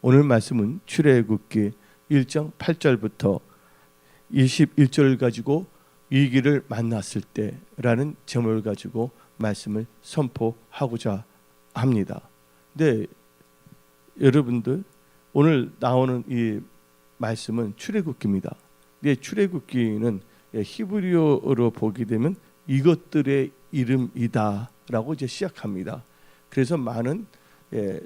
오늘 말씀은 출애굽기 1장 8절부터 21절 가지고 위기를 만났을 때라는 제목을 가지고 말씀을 선포하고자 합니다. 네, 여러분들 오늘 나오는 이 말씀은 출애굽기입니다. 네, 출애굽기는 히브리어로 보게 되면 이것들의 이름이다라고 이제 시작합니다. 그래서 많은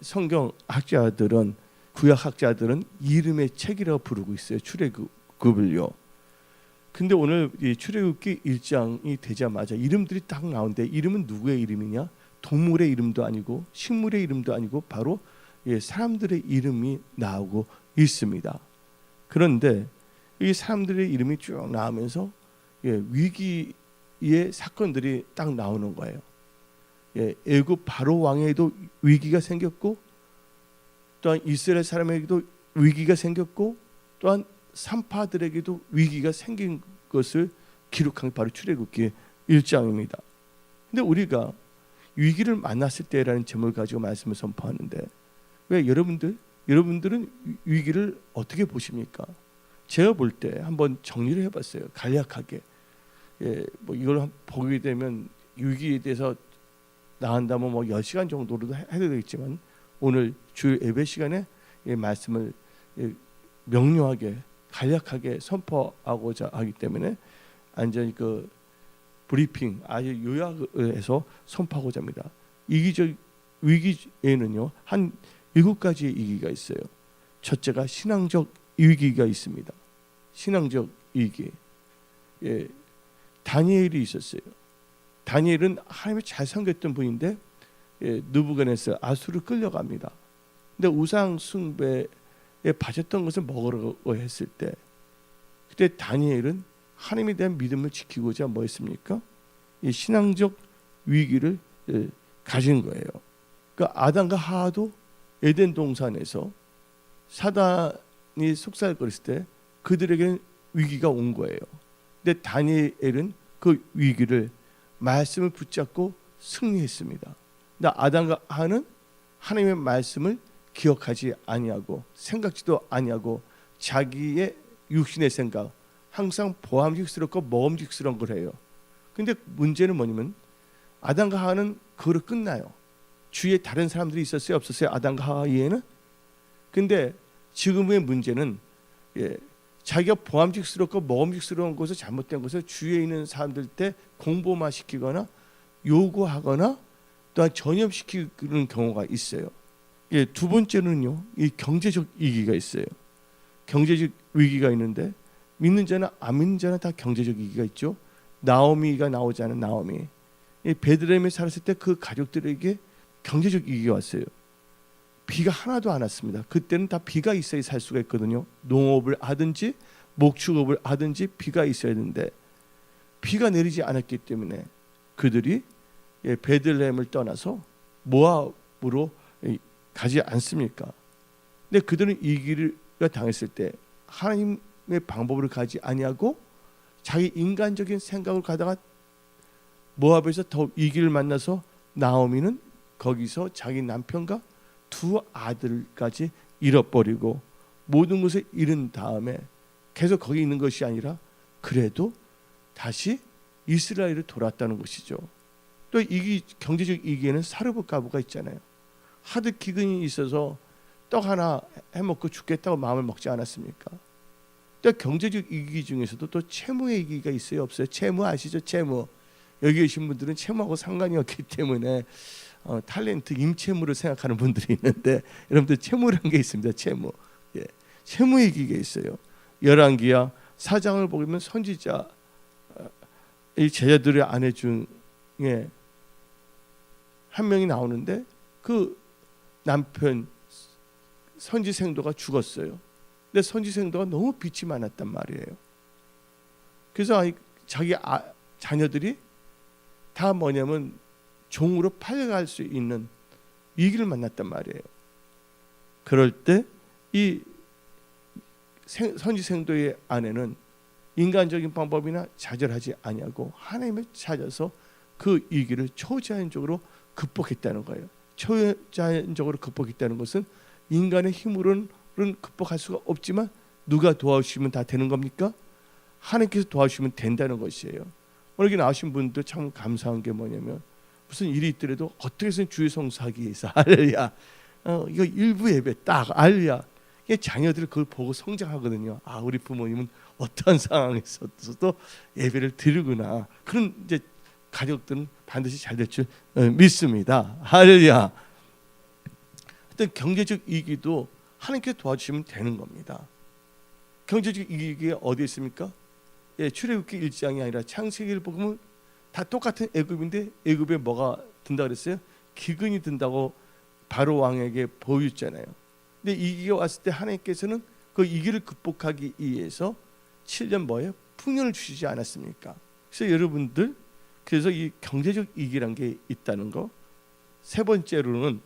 성경학자들은 구약학자들은 이름의 책이라고 부르고 있어요. 출애굽을요. 근데 오늘 이 출애굽기 1장이 되자마자 이름들이 딱 나오는데 이름은 누구의 이름이냐? 동물의 이름도 아니고 식물의 이름도 아니고 바로 사람들의 이름이 나오고 있습니다. 그런데 이 사람들의 이름이 쭉 나오면서 위기의 사건들이 딱 나오는 거예요. 애굽 바로 왕에도 위기가 생겼고, 또한 이스라엘 사람에게도 위기가 생겼고, 또한 산파들에게도 위기가 생긴 것을 기록한 게 바로 출애굽기 1장입니다. 근데 우리가 위기를 만났을 때라는 제목을 가지고 말씀을 선포하는데, 왜 여러분들은 위기를 어떻게 보십니까? 제가 볼 때 한번 정리를 해봤어요. 간략하게. 이걸 보게 되면 위기에 대해서 나간다면 10시간 정도로도 해야 되겠지만, 오늘 주일 예배 시간에 말씀을 명료하게 간략하게 선포하고자 하기 때문에 완전히 그 브리핑 아주 요약을 해서 선포하고자 합니다. 이기적 위기에는요 한 7가지의 위기가 있어요. 첫째가 신앙적 위기가 있습니다. 신앙적 위기. 다니엘이 있었어요. 다니엘은 하나님이 잘 섬겼던 분인데 느부갓네살 아수르 끌려갑니다. 근데 우상 숭배에 빠졌던 것을 먹으라고 했을 때, 그때 다니엘은 하나님에 대한 믿음을 지키고자 뭐 했습니까? 이 신앙적 위기를 가진 거예요. 그러니까 아담과 하와도 에덴 동산에서 사단이 속살거렸을 때 그들에게는 위기가 온 거예요. 근데 다니엘은 그 위기를 말씀을 붙잡고 승리했습니다. 근데 아담과 하와는 하나님의 말씀을 기억하지 아니하고 생각지도 아니하고 자기의 육신의 생각, 항상 보암직스럽고 먹음직스러운 걸 해요. 근데 문제는 뭐냐면 아담과 하와는 그거로 끝나요. 주위에 다른 사람들이 있었어요? 없었어요? 아담과 하와 이해는? 근데 지금의 문제는 자기가 보암직스럽고 먹음직스러운 것을 잘못된 것을 주위에 있는 사람들 때 공범화시키거나 요구하거나 또한 전염시키는 경우가 있어요. 두 번째는요, 이 경제적 위기가 있어요. 경제적 위기가 있는데 믿는 자나 안 믿는 자나 다 경제적 위기가 있죠. 나오미가 나오잖아요. 나오미. 베들레헴에 살았을 때 그 가족들에게 경제적 위기가 왔어요. 비가 하나도 안 왔습니다. 그때는 다 비가 있어야 살 수가 있거든요. 농업을 하든지 목축업을 하든지 비가 있어야 되는데 비가 내리지 않았기 때문에 그들이 베들레헴을 떠나서 모압으로 가지 않습니까? 근데 그들은 이 길을 당했을 때 하나님의 방법으로 가지 아니하고 자기 인간적인 생각을 가다가 모압에서 더 이 길을 만나서 나오미는 거기서 자기 남편과 2 아들까지 잃어버리고 모든 것을 잃은 다음에 계속 거기 있는 것이 아니라 그래도 다시 이스라엘을 돌아왔다는 것이죠. 또 이 경제적 위기에는 사르브가부가 있잖아요. 하도 기근이 있어서 떡 하나 해먹고 죽겠다고 마음을 먹지 않았습니까? 또 경제적 위기 중에서도 또 채무의 위기가 있어요, 없어요? 채무 아시죠? 채무. 여기 계신 분들은 채무하고 상관이 없기 때문에 탤런트 임채무를 생각하는 분들이 있는데 여러분들 채무라는 게 있습니다. 채무. 채무의 위기가 있어요. 열왕기야 4장을 보면 선지자 이 제자들의 아내 중에 한 명이 나오는데 그 남편 선지생도가 죽었어요. 근데 선지생도가 너무 빚이 많았단 말이에요. 그래서 자기 자녀들이 다 뭐냐면 종으로 팔려갈 수 있는 위기를 만났단 말이에요. 그럴 때 이 선지생도의 아내는 인간적인 방법이나 좌절하지 아니하고 하나님을 찾아서 그 위기를 초자연적으로 극복했다는 거예요. 초자연적으로 극복했다는 것은 인간의 힘으로는 극복할 수가 없지만 누가 도와주시면 다 되는 겁니까? 하나님께서 도와주시면 된다는 것이에요. 오늘 여기 나오신 분들 참 감사한 게 뭐냐면 무슨 일이 있더라도 어떻게 해서든 주의 성수하기 위해서 할렐루야. 이거 일부 예배 딱 할렐루야. 이게 자녀들 그걸 보고 성장하거든요. 아, 우리 부모님은 어떠한 상황에서도 예배를 드리구나. 그런 이제 가족들은 반드시 잘 될 줄 믿습니다. 할렐루야. 어떤 경제적 이익도 하나님께서 도와주시면 되는 겁니다. 경제적 이익이 어디에 있습니까? 예, 출애굽기 1장이 아니라 창세기를 보면 다 똑같은 애굽인데 애굽에 뭐가 든다 그랬어요? 기근이 든다고 바로 왕에게 보여줬잖아요. 근데 이기가 왔을 때 하나님께서는 그 이기를 극복하기 위해서 7년 뭐예요? 풍년을 주시지 않았습니까? 그래서 여러분들 그래서 이 경제적 이익이란 게 있다는 거. 세 번째로는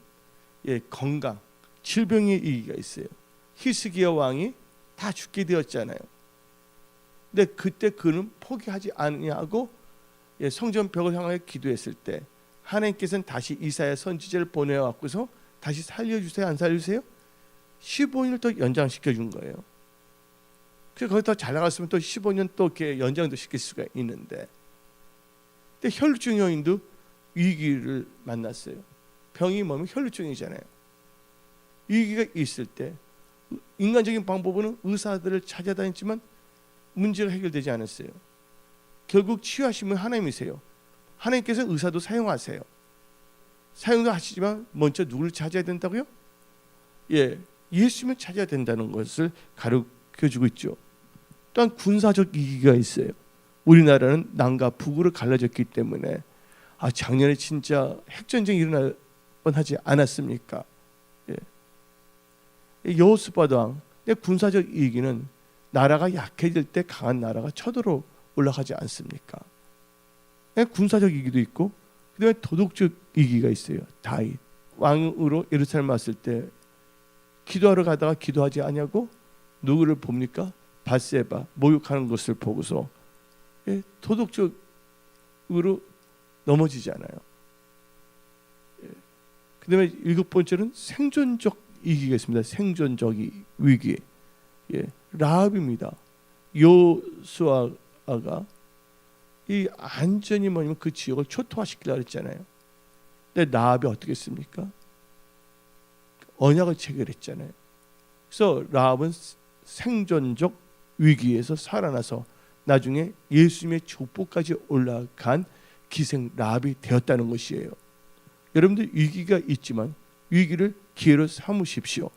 예, 건강, 질병의 이익이 있어요. 히스기야 왕이 다 죽게 되었잖아요. 근데 그때 그는 포기하지 아니하고 예, 성전 벽을 향하여 기도했을 때 하나님께서는 다시 이사야 선지자를 보내왔고서 다시 살려주세요, 안 살려주세요? 15년 더 연장시켜 준 거예요. 그래서 거기 더 잘 나갔으면 또 15년 또 이렇게 연장도 시킬 수가 있는데, 근데 혈루증 여인도 위기를 만났어요. 병이 뭐면 혈루증이잖아요. 위기가 있을 때 인간적인 방법으로는 의사들을 찾아다녔지만 문제가 해결되지 않았어요. 결국 치유하시면 하나님이세요. 하나님께서 의사도 사용하세요. 사용도 하시지만 먼저 누구를 찾아야 된다고요? 예, 예수님을 찾아야 된다는 것을 가르쳐주고 있죠. 또한 군사적 이기가 있어요. 우리나라는 남과 북으로 갈라졌기 때문에 작년에 진짜 핵전쟁이 일어날 뻔하지 않았습니까? 예. 여호수아밧 왕 군사적 이기는 나라가 약해질 때 강한 나라가 쳐들어 올라가지 않습니까? 군사적 이기도 있고 그다음에 도덕적 이기가 있어요. 다윗 왕으로 예루살렘 왔을 때 기도하러 가다가 기도하지 않냐고 누구를 봅니까? 밧세바 모욕하는 것을 보고서 도덕적으로 넘어지잖아요. 그다음에 7번째는 생존적 위기가 있습니다. 생존적 위기. 라합입니다. 여호수아가 이 안전이 뭐냐면 그 지역을 초토화시키려고 했잖아요. 근데 라합이 어떻게 했습니까? 언약을 체결했잖아요. 그래서 라합은 생존적 위기에서 살아나서 나중에 예수님의 족보까지 올라간 기생 라합이 되었다는 것이에요. 여러분들 위기가 있지만 위기를 기회로 삼으십시오.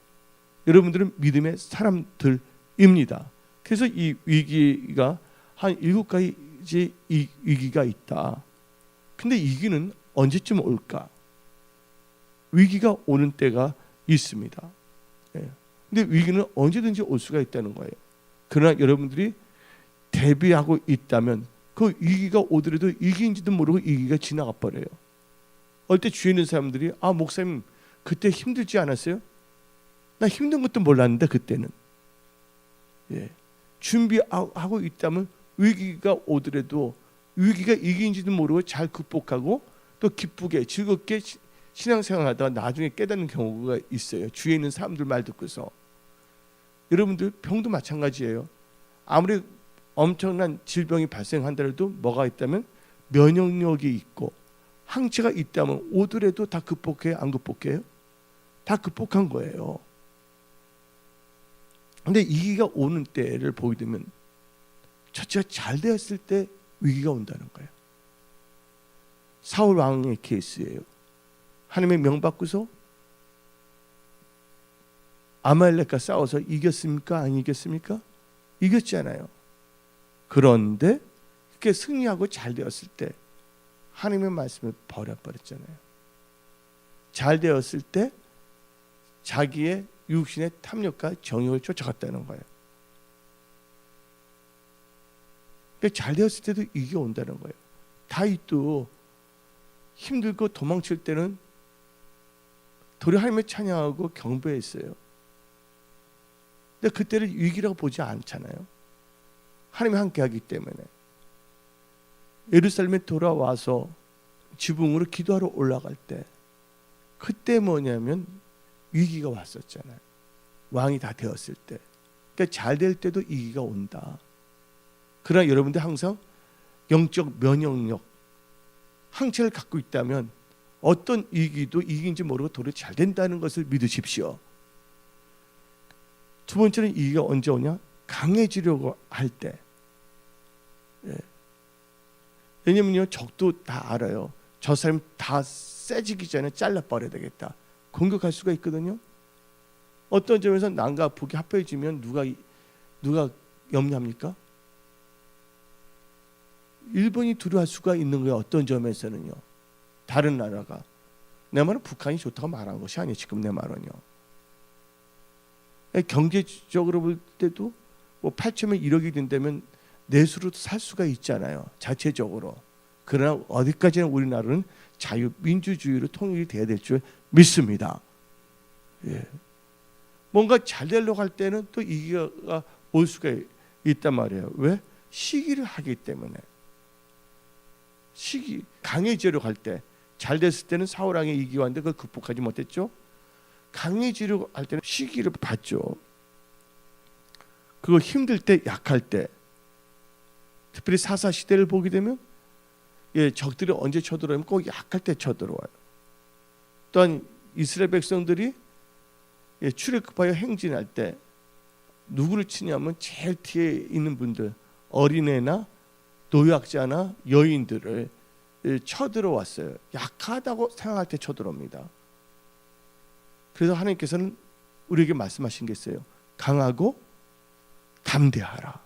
여러분들은 믿음의 사람들입니다. 그래서 이 위기가 한 7가지 이 위기가 있다. 근데 이 위기는 언제쯤 올까? 위기가 오는 때가 있습니다. 근데 위기는 언제든지 올 수가 있다는 거예요. 그러나 여러분들이 대비하고 있다면 그 위기가 오더라도 위기인지도 모르고 위기가 지나가 버려요. 어릴 때 주위에 있는 사람들이 목사님 그때 힘들지 않았어요? 나 힘든 것도 몰랐는데 그때는. 준비하고 있다면 위기가 오더라도 위기가 위기인지도 모르고 잘 극복하고 또 기쁘게 즐겁게 신앙생활하다가 나중에 깨닫는 경우가 있어요. 주위에 있는 사람들 말 듣고서. 여러분들 병도 마찬가지예요. 아무리 엄청난 질병이 발생한다라도 뭐가 있다면 면역력이 있고 항체가 있다면 오더라도 다 극복해요? 안 극복해요? 다 극복한 거예요. 근데 위기가 오는 때를 보게 되면 첫째가 잘 되었을 때 위기가 온다는 거예요. 사울 왕의 케이스예요. 하나님의 명 받고서 아말렉과 싸워서 이겼습니까? 안 이겼습니까? 이겼잖아요. 그런데 그렇게 승리하고 잘 되었을 때 하나님의 말씀을 버려버렸잖아요. 잘 되었을 때 자기의 육신의 탐욕과 정욕을 쫓아갔다는 거예요. 그러니까 잘 되었을 때도 이게 온다는 거예요. 다윗도 힘들고 도망칠 때는 도리 하나님을 찬양하고 경배했어요. 근데 그때를 위기라고 보지 않잖아요. 하나님이 함께하기 때문에. 예루살렘에 돌아와서 지붕으로 기도하러 올라갈 때 그때 뭐냐면 위기가 왔었잖아요. 왕이 다 되었을 때. 그러니까 잘 될 때도 위기가 온다. 그러나 여러분들 항상 영적 면역력, 항체를 갖고 있다면 어떤 위기도 위기인지 모르고 도리어 잘 된다는 것을 믿으십시오. 두 번째는 위기가 언제 오냐? 강해지려고 할 때. 예. 왜냐면요, 적도 다 알아요. 저 사람 다 세지기 전에 잘라버려야 되겠다. 공격할 수가 있거든요. 어떤 점에서 남과 북이 합해지면 누가 염려합니까? 일본이 두려워할 수가 있는 거예요. 어떤 점에서는요. 다른 나라가. 내 말은 북한이 좋다고 말한 것이 아니에요. 지금 내 말은요. 경제적으로 볼 때도 뭐 8천면 1억이 된다면 내수로도 살 수가 있잖아요. 자체적으로. 그러나 어디까지나 우리나라는 자유민주주의로 통일이 돼야 될 줄 믿습니다. 예. 뭔가 잘 되려고 할 때는 또 위기가 올 수가 있단 말이에요. 왜? 시기를 하기 때문에. 시기 강해지려고 할 때, 잘 됐을 때는 사울왕의 위기가 왔는데 그걸 극복하지 못했죠. 강해지려고 할 때는 시기를 봤죠. 그거 힘들 때, 약할 때, 특별히 사사 시대를 보게 되면 적들이 언제 쳐들어오면 꼭 약할 때 쳐들어와요. 또한 이스라엘 백성들이 출애굽하여 행진할 때 누구를 치냐면 제일 뒤에 있는 분들, 어린애나 노약자나 여인들을 쳐들어왔어요. 약하다고 생각할 때 쳐들어옵니다. 그래서 하나님께서는 우리에게 말씀하신 게 있어요. 강하고 담대하라.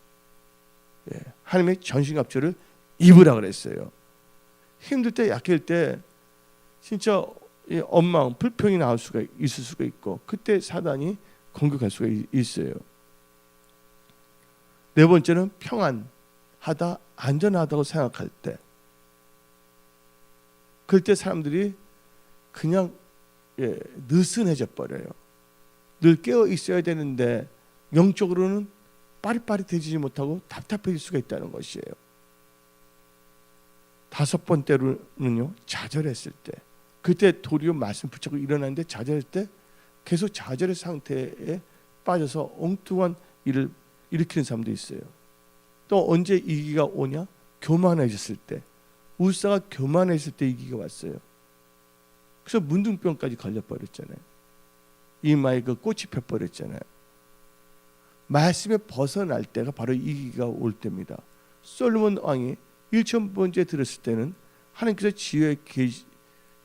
하나님의 전신갑주를 입으라 그랬어요. 힘들 때, 약할 때 진짜 엉망, 불평이 나올 수가 있을 수가 있고, 그때 사단이 공격할 수가 있어요. 네 번째는 평안하다, 안전하다고 생각할 때, 그때 사람들이 그냥 느슨해져 버려요. 늘 깨어 있어야 되는데 영적으로는 빠릿빠릿해지지 못하고 답답해질 수가 있다는 것이에요. 다섯 번째로는요, 좌절했을 때, 그때 도리어 말씀 붙잡고 일어나는데 좌절할 때 계속 좌절의 상태에 빠져서 엉뚱한 일을 일으키는 사람도 있어요. 또 언제 위기가 오냐? 교만해졌을 때, 울사가 교만했을 때 위기가 왔어요. 그래서 문둥병까지 걸려버렸잖아요. 이마에 그 꽃이 펴버렸잖아요. 말씀에 벗어날 때가 바로 위기가 올 때입니다. 솔로몬 왕이 1,000번째 들었을 때는 하나님께서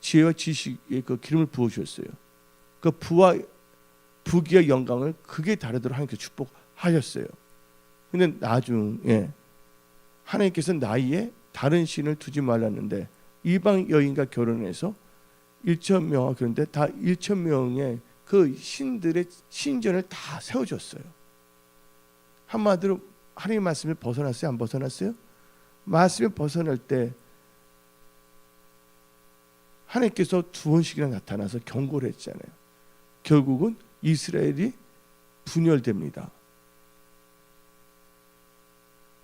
지혜와 지식의 그 기름을 부어주셨어요. 그 부와 부귀의 영광을 극에 다르도록 하나님께서 축복하셨어요. 근데 나중에 하나님께서 나이에 다른 신을 두지 말랐는데 이방 여인과 결혼해서 1,000명과 그런데 다 1,000명의 그 신들의 신전을 다 세워줬어요. 한마디로 하나님의 말씀을 벗어났어요? 안 벗어났어요? 말씀을 벗어날 때 하나님께서 두 번씩이나 나타나서 경고를 했잖아요. 결국은 이스라엘이 분열됩니다.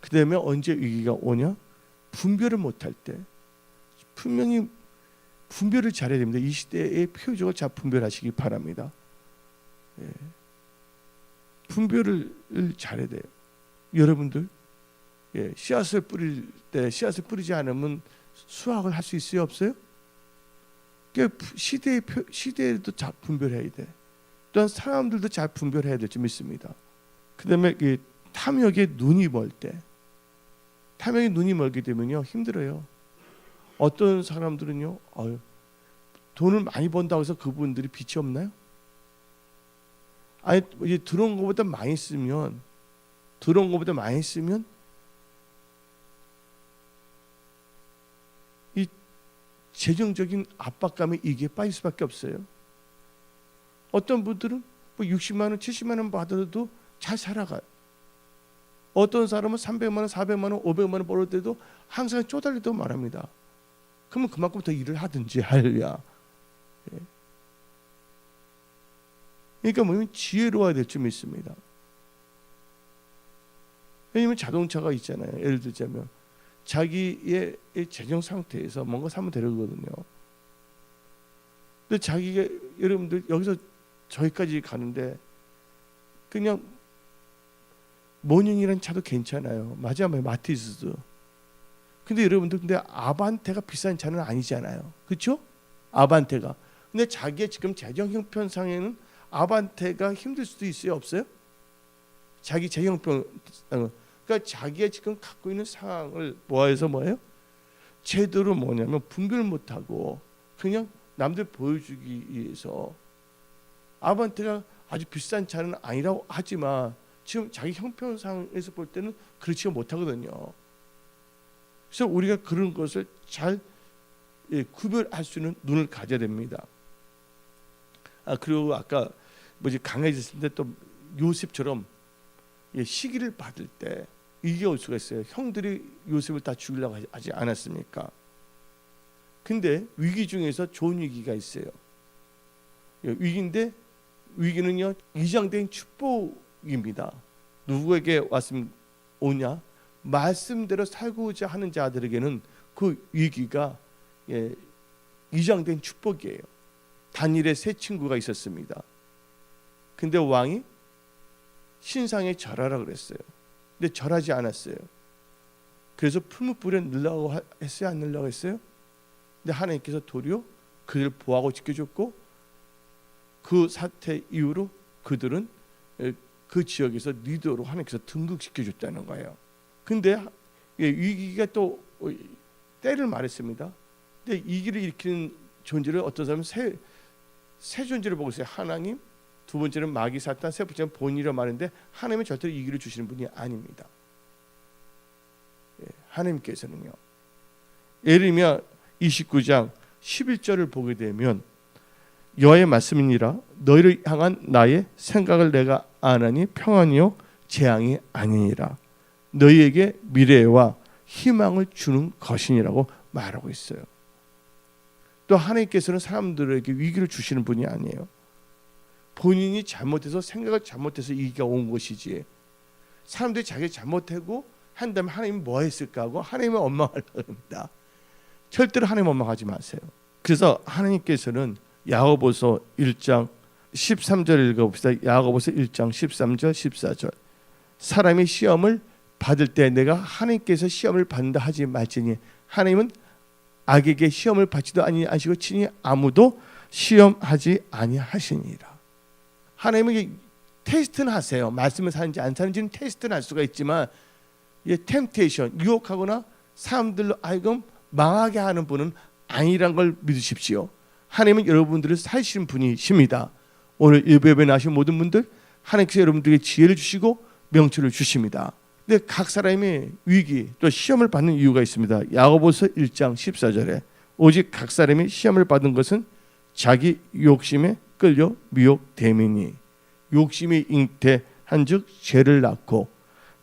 그 다음에 언제 위기가 오냐? 분별을 못할 때. 분명히 분별을 잘해야 됩니다. 이 시대의 표적을 잘 분별하시기 바랍니다. 분별을 잘해야 돼요. 여러분들 씨앗을 뿌릴 때 씨앗을 뿌리지 않으면 수확을 할 수 있어요? 없어요? 그러니까 시대에도 잘 분별해야 돼. 또한 사람들도 잘 분별해야 될 줄 믿습니다. 그 다음에 탐욕에 눈이 멀 때, 탐욕에 눈이 멀게 되면요 힘들어요. 어떤 사람들은요 돈을 많이 번다고 해서 그분들이 빛이 없나요? 아니 이제 들어온 것보다 많이 쓰면 이 재정적인 압박감에 이게 빠질 수밖에 없어요. 어떤 분들은 뭐 60만 원, 70만 원 받아도 잘 살아가요. 어떤 사람은 300만 원, 400만 원, 500만 원 벌을 때도 항상 쪼달리다고 말합니다. 그러면 그만큼 더 일을 하든지 할야. 그러니까 뭐냐면 지혜로워야 될 줄 믿습니다. 왜냐면 자동차가 있잖아요. 예를 들자면 자기의 재정 상태에서 뭔가 사면 되거든요. 근데 자기가 여러분들 여기서 저기까지 가는데 그냥 모닝이라는 차도 괜찮아요. 맞아요, 마티즈도. 근데 여러분들, 근데 아반떼가 비싼 차는 아니잖아요, 그렇죠? 아반떼가. 근데 자기의 지금 재정 형편상에는 아반떼가 힘들 수도 있어요, 없어요? 자기 재정 형편, 그러니까 자기가 지금 갖고 있는 상황을 모아서 뭐예요? 제대로 뭐냐면 분별을 못하고 그냥 남들 보여주기 위해서, 아반떼가 아주 비싼 차는 아니라고 하지만 지금 자기 형편상에서 볼 때는 그렇지 못하거든요. 그래서 우리가 그런 것을 잘 구별할 수 있는 눈을 가져야 됩니다. 그리고 아까 뭐지 강해졌을 때 또 요셉처럼 시기를 받을 때 이게 올 수가 있어요. 형들이 요셉을 다 죽이려고 하지 않았습니까? 근데 위기 중에서 좋은 위기가 있어요. 위기인데 위기는요 이장된 축복입니다. 누구에게 왔으면 오냐? 말씀대로 살고자 하는 자들에게는 그 위기가 이장된 축복이에요. 다니엘의 세 친구가 있었습니다. 근데 왕이 신상에 절하라 그랬어요. 근데 절하지 않았어요. 그래서 풀무불에 넣으라고 했어요, 안 넣으라고 했어요? 근데 하나님께서 도리어 그들을 보호하고 지켜줬고, 그 사태 이후로 그들은 그 지역에서 리더로 하나님께서 등극시켜줬다는 거예요. 근데 위기가 또 때를 말했습니다. 근데 위기를 일으키는 존재를 어떤 사람은 세 존재를 보고 있어요. 하나님, 두 번째는 마귀 사탄, 세 번째는 본인이라고 말하는데 하나님은 절대로 위기를 주시는 분이 아닙니다. 하나님께서는요. 예를 들면 29장 11절을 보게 되면 여호와의 말씀이니라 너희를 향한 나의 생각을 내가 아나니 평안이요 재앙이 아니니라 너희에게 미래와 희망을 주는 것이니라고 말하고 있어요. 또 하나님께서는 사람들에게 위기를 주시는 분이 아니에요. 본인이 잘못해서 생각을 잘못해서 위기가 온 것이지, 사람들이 자기가 잘못하고 한다면 하나님이 뭐 했을까 하고 하나님을 원망하려고 합니다. 절대로 하나님 원망하지 마세요. 그래서 하나님께서는 야고보서 1장 13절 읽어봅시다. 야고보서 1장 13절 14절 사람이 시험을 받을 때 내가 하나님께서 시험을 받는다 하지 말지니 하나님은 악에게 시험을 받지도 아니하시고 친히 아무도 시험하지 아니하시니라. 하나님은 테스트는 하세요. 말씀을 사는지 안 사는지는 테스트는 할 수가 있지만 템테이션, 유혹하거나 사람들로 하여금 망하게 하는 분은 아니란 걸 믿으십시오. 하나님은 여러분들을 살리시는 분이십니다. 오늘 예배에 나신 모든 분들 하나님께서 여러분들에게 지혜를 주시고 명철을 주십니다. 근데 각 사람의 위기 또 시험을 받는 이유가 있습니다. 야고보서 1장 14절에 오직 각 사람이 시험을 받은 것은 자기 욕심에 끌려 미혹됨이니 욕심이 잉태한즉 죄를 낳고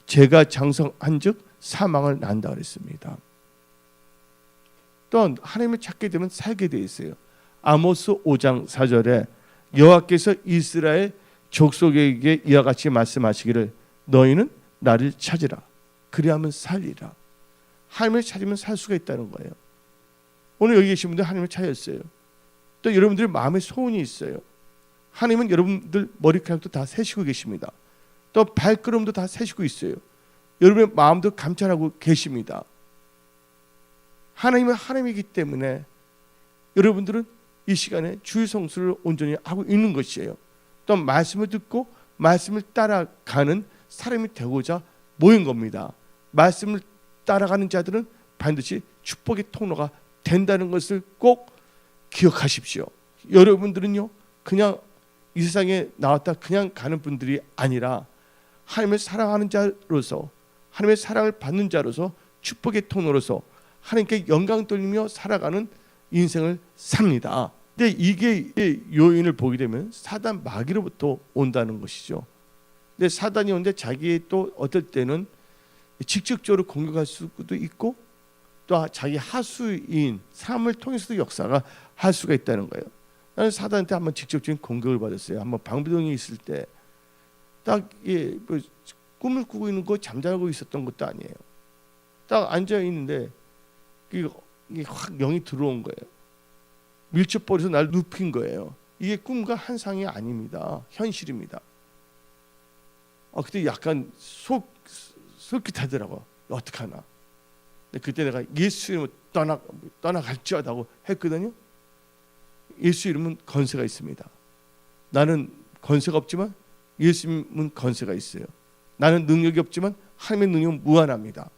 죄가 장성한즉 사망을 난다 그랬습니다. 또 하나님을 찾게 되면 살게 돼 있어요. 아모스 5장 4절에 여호와께서 이스라엘 족속에게 이와 같이 말씀하시기를 너희는 나를 찾으라 그리하면 살리라. 하나님을 찾으면 살 수가 있다는 거예요. 오늘 여기 계신 분들 하나님을 찾았어요. 또 여러분들 마음에 소원이 있어요. 하나님은 여러분들 머리카락도 다 세시고 계십니다. 또 발걸음도 다 세시고 있어요. 여러분의 마음도 감찰하고 계십니다. 하나님은 하나님이기 때문에 여러분들은 이 시간에 주의 성수를 온전히 하고 있는 것이에요. 또 말씀을 듣고 말씀을 따라가는 사람이 되고자 모인 겁니다. 말씀을 따라가는 자들은 반드시 축복의 통로가 된다는 것을 꼭 기억하십시오. 여러분들은요 그냥 이 세상에 나왔다 그냥 가는 분들이 아니라 하나님을 사랑하는 자로서, 하나님의 사랑을 받는 자로서, 축복의 통로로서 하나님께 영광 돌리며 살아가는 인생을 삽니다. 근데 이게 요인을 보게 되면 사단 마귀로부터 온다는 것이죠. 근데 사단이 오는데 자기 또 어떨 때는 직접적으로 공격할 수도 있고 또 자기 하수인 사람을 통해서도 역사가 할 수가 있다는 거예요. 나는 사단한테 한번 직접적인 공격을 받았어요. 한번 방배동에 있을 때 딱 뭐 꿈을 꾸고 있는 거 잠자고 있었던 것도 아니에요. 딱 앉아 있는데 이게 확 영이 들어온 거예요. 밀쳐버려서 날 눕힌 거예요. 이게 꿈과 환상이 아닙니다. 현실입니다. 그때 약간 솔깃하더라고. 어떡하나. 근데 그때 내가 예수 이름을 떠나갈지어다고 했거든요. 예수 이름은 권세가 있습니다. 나는 권세가 없지만 예수님은 권세가 있어요. 나는 능력이 없지만 하나님의 능력은 무한합니다.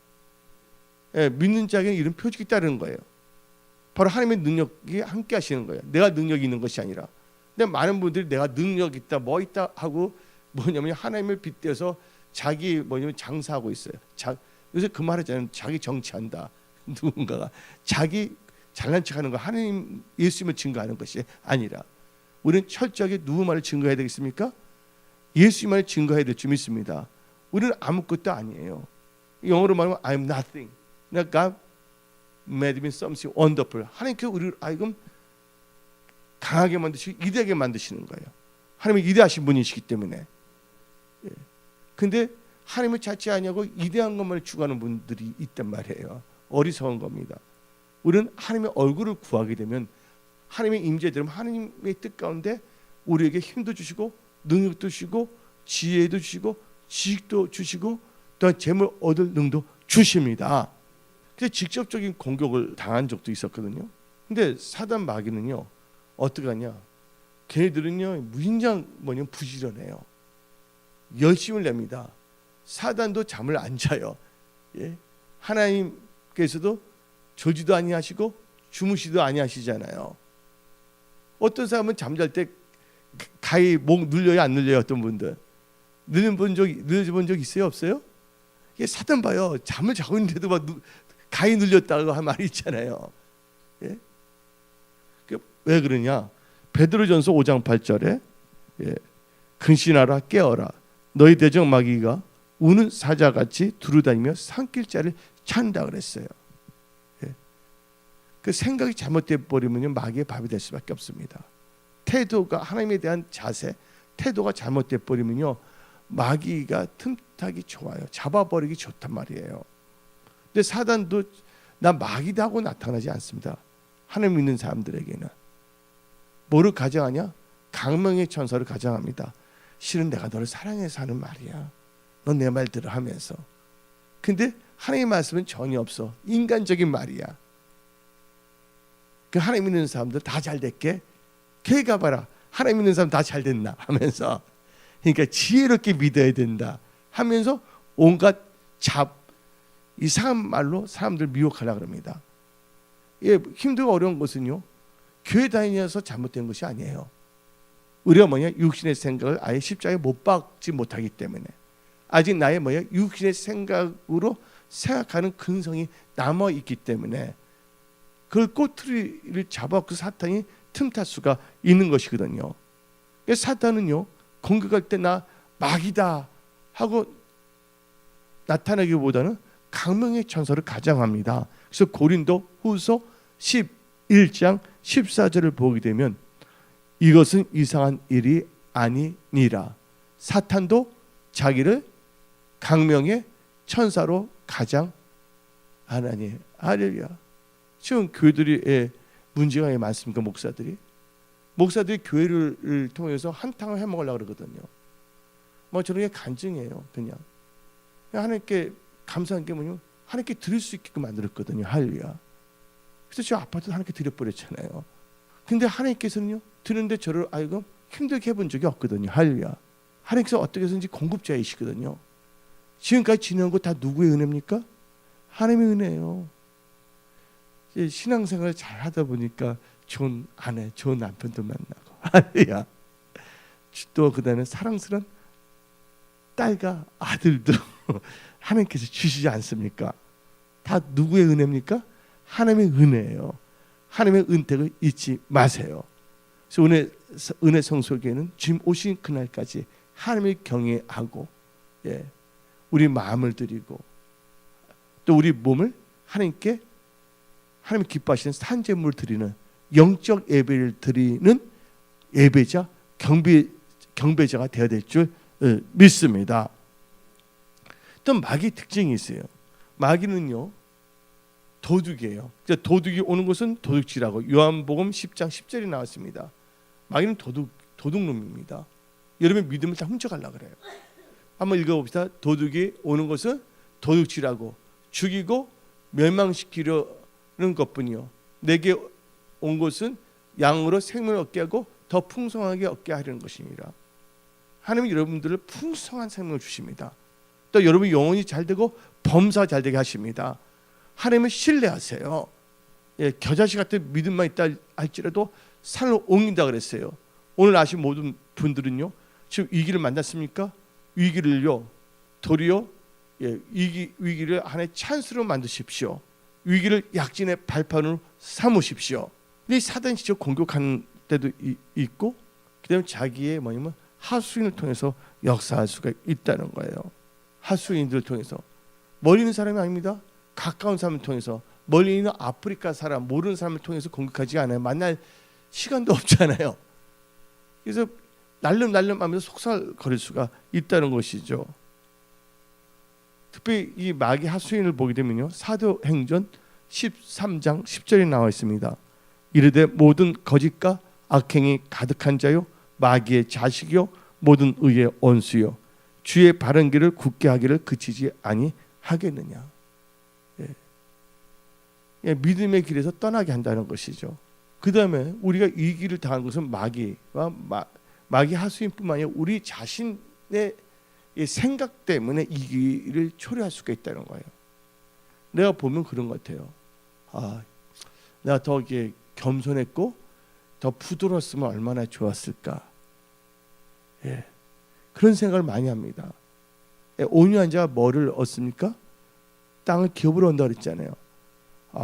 믿는 자에게는 이런 표적이 따르는 거예요. 바로 하나님의 능력이 함께 하시는 거예요. 내가 능력이 있는 것이 아니라. 근데 많은 분들이 내가 능력 있다 뭐 있다 하고 뭐냐면 하나님을 빗대서 자기 뭐냐면 장사하고 있어요. 요새 그 말 하잖아요. 자기 정치한다. 누군가가 자기 잘난 척하는 거 하나님 예수님을 증거하는 것이 아니라 우리는 철저하게 누구 말을 증거해야 되겠습니까? 예수님을 증거해야 될 줄 믿습니다. 우리는 아무것도 아니에요. 영어로 말하면 I'm nothing. God made me something wonderful. 하나님께서 우리를 아이금 강하게 만드시고 이대하게 만드시는 거예요. 하나님이 이대하신 분이시기 때문에. 근데 하나님을 찾지 아니하고 이대한 것만 추구하는 분들이 있단 말이에요. 어리석은 겁니다. 우리는 하나님의 얼굴을 구하게 되면 하나님의 임재에 들으면 하나님의 뜻 가운데 우리에게 힘도 주시고 능력도 주시고 지혜도 주시고 지식도 주시고 또한 재물 얻을 능도 주십니다. 그래서 직접적인 공격을 당한 적도 있었거든요. 근데 사단 마귀는요 어떻게 하냐? 걔네들은요 무진장 뭐냐면 부지런해요. 열심을 냅니다. 사단도 잠을 안 자요. 하나님께서도 졸지도 아니하시고 주무시도 아니하시잖아요. 어떤 사람은 잠잘 때 가히 목 눌려요 안 눌려요? 어떤 분들 눌려본 적 있어요 없어요? 이게 사단 봐요. 잠을 자고 있는데도 막 가히 눌렸다고 한 말이 있잖아요. 왜 그러냐? 베드로전서 5장 8절에 근신하라 깨어라 너희 대적 마귀가 우는 사자같이 두루다니며 산길자를 찬다 그랬어요. 그 생각이 잘못돼 버리면 마귀의 밥이 될 수밖에 없습니다. 태도가 하나님에 대한 자세, 태도가 잘못돼 버리면요 마귀가 틈타기 좋아요. 잡아버리기 좋단 말이에요. 근데 사단도 나 마귀다 하고 나타나지 않습니다. 하나님 믿는 사람들에게는 뭐를 가장하냐? 강명의 천사를 가장합니다. 실은 내가 너를 사랑해서 하는 말이야. 넌 내 말 들어 하면서. 근데 하나님의 말씀은 전혀 없어. 인간적인 말이야. 그 하나님 믿는 사람들 다 잘 됐게. 걔가 봐라. 하나님 믿는 사람 다 잘 됐나 하면서. 그러니까 지혜롭게 믿어야 된다 하면서 온갖 이상한 말로 사람들 미혹하려고 합니다. 힘들고 어려운 것은요 교회 다니면서 잘못된 것이 아니에요. 우리가 육신의 생각을 아예 십자가에 못 박지 못하기 때문에 아직 나의 육신의 생각으로 생각하는 근성이 남아 있기 때문에 그걸 꼬투리를 잡아갖고 사탄이 틈탈 수가 있는 것이거든요. 사탄은요 공격할 때 나 마귀다 하고 나타나기보다는 강명의 천사를 가장합니다. 그래서 고린도 후서 11장 14절을 보게 되면 이것은 이상한 일이 아니니라. 사탄도 자기를 강명의 천사로 가장하나니. 할렐루야. 지금 교회들이 문제가 많습니까? 목사들이 교회를 통해서 한탕을 해먹으려고 그러거든요. 저런 게 간증이에요. 그냥 하나님께 감사한 게 뭐냐면 하나님께 드릴 수 있게끔 만들었거든요. 할렐루야. 그래서 저 아파트도 하나님께 드려버렸잖아요. 근데 하나님께서는요 드는데 저를 알고 힘들게 해본 적이 없거든요. 할렐루야. 하나님께서 어떻게 해서든지 공급자이시거든요. 지금까지 지내온 거 다 누구의 은혜입니까? 하나님의 은혜예요. 신앙생활을 잘 하다 보니까 좋은 아내, 좋은 남편도 만나고, 할렐루야. 또 그다음에 사랑스러운 딸과 아들도 하나님께서 주시지 않습니까? 다 누구의 은혜입니까? 하나님의 은혜예요. 하나님의 은택을 잊지 마세요. 그래서 은혜 성소교회는 주님 오신 그날까지 하나님을 경외하고 우리 마음을 드리고 또 우리 몸을 하나님께 하나님 기뻐하시는 산제물을 드리는 영적 예배를 드리는 예배자 경배자가 되어야 될 줄 믿습니다. 또 마귀의 특징이 있어요. 마귀는요 도둑이에요. 도둑이 오는 것은 도둑질하고 요한복음 10장 10절이 나왔습니다. 마귀는 도둑놈입니다. 여러분의 믿음을 다 훔쳐가려고 그래요. 한번 읽어봅시다. 도둑이 오는 것은 도둑질하고 죽이고 멸망시키려는 것뿐이요 내게 온 것은 양으로 생명을 얻게 하고 더 풍성하게 얻게 하려는 것이니라. 하나님은 여러분들을 풍성한 생명을 주십니다. 또 여러분 영혼이 잘되고 범사가 잘되게 하십니다. 하나님을 신뢰하세요. 겨자씨 같은 믿음만 있다 할지라도 산을 옮긴다 그랬어요. 오늘 아신 모든 분들은요 지금 위기를 만났습니까? 위기를요 도리어 위기를 하나의 찬스로 만드십시오. 위기를 약진의 발판으로 삼으십시오. 근데 사단이 직접 공격하는 때도 있고 그다음에 자기의 뭐냐면 하수인을 통해서 역사할 수가 있다는 거예요. 하수인들을 통해서 멀리 있는 사람이 아닙니다. 가까운 사람을 통해서 멀리 있는 아프리카 사람 모르는 사람을 통해서 공격하지 않아요. 만날 시간도 없잖아요. 그래서 날름하면서 속살거릴 수가 있다는 것이죠. 특히 이 마귀 하수인을 보게 되면요 사도행전 13장 10절에 나와 있습니다. 이르되 모든 거짓과 악행이 가득한 자요 마귀의 자식이요 모든 의의 원수요 주의 바른 길을 굳게 하기를 그치지 아니하겠느냐. 믿음의 길에서 떠나게 한다는 것이죠. 그 다음에 우리가 이 길을 당한 것은 마귀와 마귀 하수인뿐만 아니라 우리 자신의 생각 때문에 이 길을 초래할 수가 있다는 거예요. 내가 보면 그런 것 같아요. 내가 더 이게 겸손했고 더 부드러웠으면 얼마나 좋았을까. 그런 생각을 많이 합니다. 온유한 자가 뭐를 얻습니까? 땅을 기업으로 얻는다 그랬잖아요.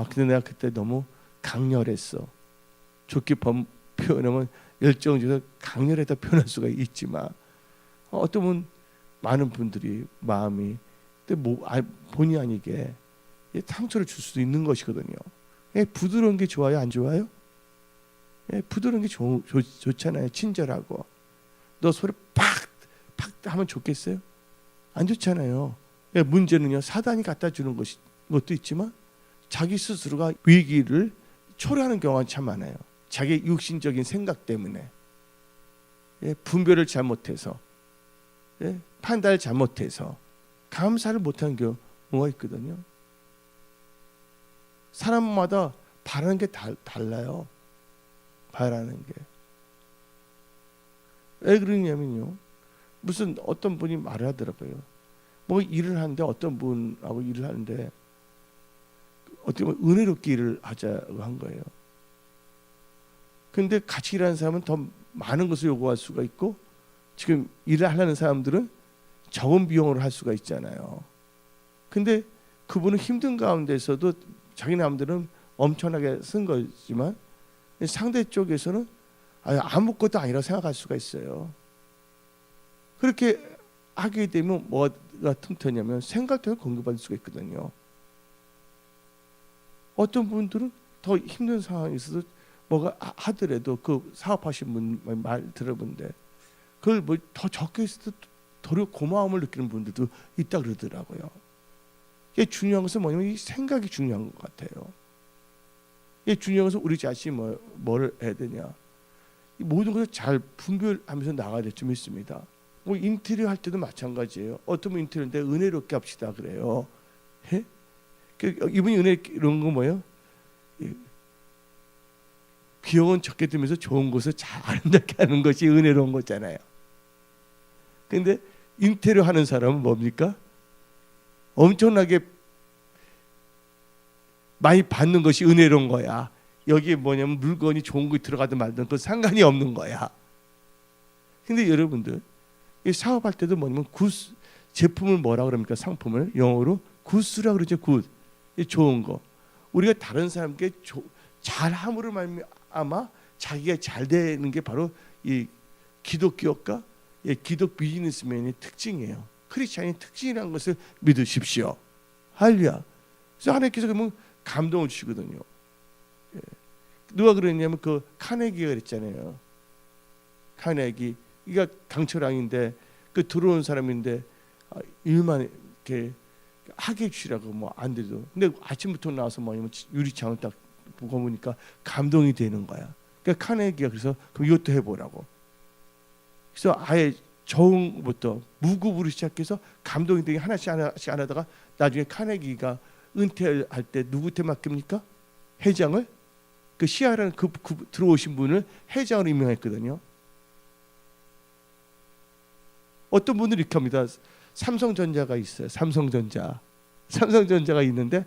근데 내가 그때 너무 강렬했어. 좋게 표현하면 열정적으로 강렬하다 표현할 수가 있지만 어떤 분 많은 분들이 마음이 본의 아니게 상처를 줄 수도 있는 것이거든요. 부드러운 게 좋아요, 안 좋아요? 부드러운 게 좋잖아요. 친절하고 너 소리 팍 하면 좋겠어요? 안 좋잖아요. 문제는요 사단이 갖다 주는 것도 있지만 자기 스스로가 위기를 초래하는 경우가 참 많아요. 자기 육신적인 생각 때문에 분별을 잘못해서 판단을 잘못해서 감사를 못하는 경우가 있거든요. 사람마다 바라는 게 달라요. 바라는 게. 왜 그러냐면요. 무슨 어떤 분이 말을 하더라고요. 뭐 일을 하는데 어떤 분하고 일을 하는데 어떻게 보면 은혜롭게 일을 하자고 한 거예요. 근데 같이 일하는 사람은 더 많은 것을 요구할 수가 있고 지금 일을 하려는 사람들은 적은 비용으로 할 수가 있잖아요. 근데 그분은 힘든 가운데서도 자기 남들은 엄청나게 쓴 거지만 상대 쪽에서는 아무것도 아니라고 생각할 수가 있어요. 그렇게 하게 되면 뭐가 틈터냐면 생각대로 공격받을 수가 있거든요. 어떤 분들은 더 힘든 상황에서도 뭐가 하더라도 그 사업하신 분 말 들어본데 그걸 뭐 더 적게 했을 때 도리어 고마움을 느끼는 분들도 있다 그러더라고요. 이게 중요한 것은 뭐냐면 이 생각이 중요한 것 같아요. 이게 중요한 것은 우리 자신이 뭐를 해야 되냐. 이 모든 것을 잘 분별하면서 나가야 될 줄 믿습니다. 뭐 인테리어 할 때도 마찬가지예요. 어떤 분 인테리어인데 은혜롭게 합시다 그래요. 이분이 은혜로운 건 뭐예요? 비용은 적게 들면서 좋은 것을 잘 아름답게 하는 것이 은혜로운 거잖아요. 근데 인테리어 하는 사람은 뭡니까? 엄청나게 많이 받는 것이 은혜로운 거야. 여기에 뭐냐면 물건이 좋은 거 들어가든 말든 그 상관이 없는 거야. 근데 여러분들 이 사업할 때도 뭐냐면 굿 제품을 뭐라 그럽니까? 상품을 영어로 굿스라 그러죠. 굿. 좋은 거. 우리가 다른 사람께 잘함으로 말미암아 자기가 잘 되는 게 바로 이 기독교과 기독 비즈니스맨의 특징이에요. 크리스찬의 특징이라는 것을 믿으십시오. 할렐루야. 그래서 하나님께서 그러면 감동을 주시거든요. 누가 그랬냐면 그 카네기가 그랬잖아요. 카네기 이가 강철왕인데 그 들어온 사람인데 일만 이렇게 하게 해주시라고 뭐 안 돼도 근데 아침부터 나와서 뭐냐면 유리창을 딱 보고 보니까 감동이 되는 거야. 그러니까 카네기가 그래서 그럼 이것도 해보라고. 그래서 아예 적응부터 무급으로 시작해서 감독이 되게 하나씩 안 하다가 나중에 카네기가 은퇴할 때 누구한테 맡깁니까? 회장을 그 시아라는 그 들어오신 분을 회장으로 임명했거든요. 어떤 분들이 이렇게 합니다. 삼성전자가 있어요. 삼성전자가 있는데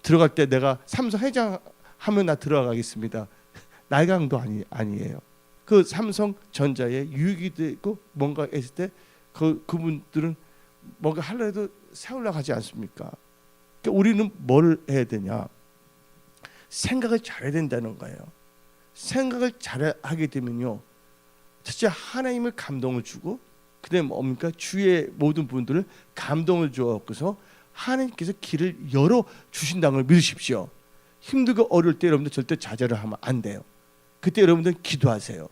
들어갈 때 내가 삼성 회장 하면 나 들어가겠습니다. 날강도 아니에요. 그 삼성전자에 유익이 되고 뭔가 했을 때 그분들은 뭔가 하려도 세우려고 하지 않습니까? 그러니까 우리는 뭘 해야 되냐? 생각을 잘해야 된다는 거예요. 생각을 잘하게 되면요, 첫째 하나님을 감동을 주고, 그다음에 뭡니까? 주위의 모든 분들을 감동을 주어서 하나님께서 길을 열어 주신다는 걸 믿으십시오. 힘들고 어려울 때 여러분들 절대 좌절을 하면 안 돼요. 그때 여러분들 기도하세요.